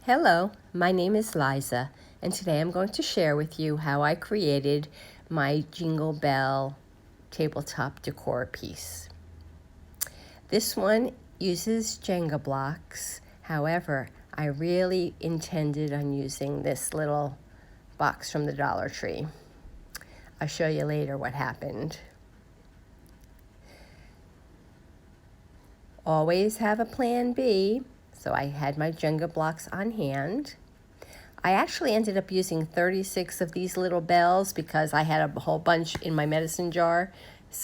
Hello, my name is Liza, and today I'm going to share with you how I created my Jingle Bell tabletop decor piece. This one uses Jenga blocks. However, I really intended on using this little box from the Dollar Tree. I'll show you later what happened. Always have a plan B. So I had my Jenga blocks on hand. I actually ended up using 36 of these little bells because I had a whole bunch in my medicine jar.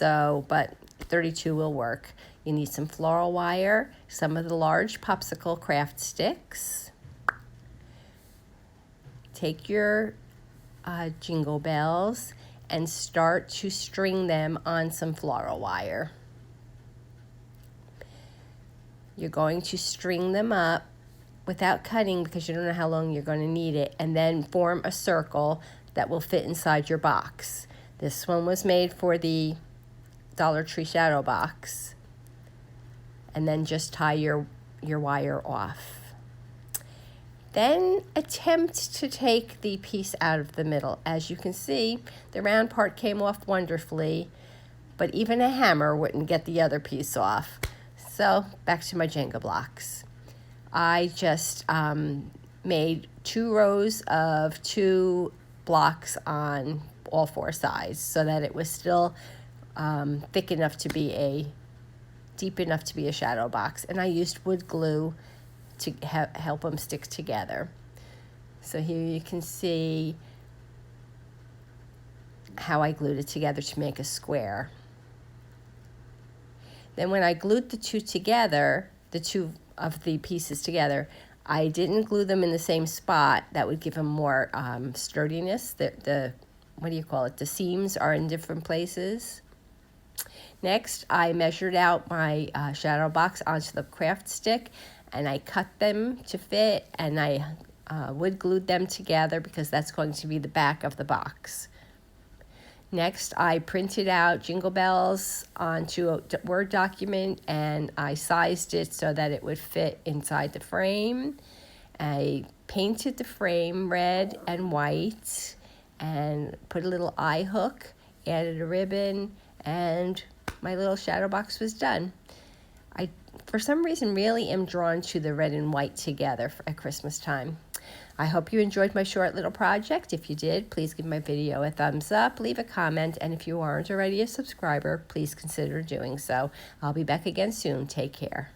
But 32 will work. You need some floral wire, some of the large popsicle craft sticks. Take your jingle bells and start to string them on some floral wire. You're going to string them up without cutting because you don't know how long you're going to need it, and then form a circle that will fit inside your box. This one was made for the Dollar Tree shadow box. And then just tie your wire off. Then attempt to take the piece out of the middle. As you can see, the round part came off wonderfully, but even a hammer wouldn't get the other piece off. So back to my Jenga blocks. I just made 2 rows of 2 blocks on all 4 sides so that it was still deep enough to be a shadow box. And I used wood glue to help them stick together. So here you can see how I glued it together to make a square. Then when I glued the two of the pieces together, I didn't glue them in the same spot. That would give them more sturdiness. The seams are in different places. Next, I measured out my shadow box onto the craft stick, and I cut them to fit, and I wood glued them together because that's going to be the back of the box. Next, I printed out Jingle Bells onto a Word document, and I sized it so that it would fit inside the frame. I painted the frame red and white and put a little eye hook, added a ribbon, and my little shadow box was done. I, for some reason, really am drawn to the red and white together at Christmas time. I hope you enjoyed my short little project. If you did, please give my video a thumbs up, leave a comment, and if you aren't already a subscriber, please consider doing so. I'll be back again soon. Take care.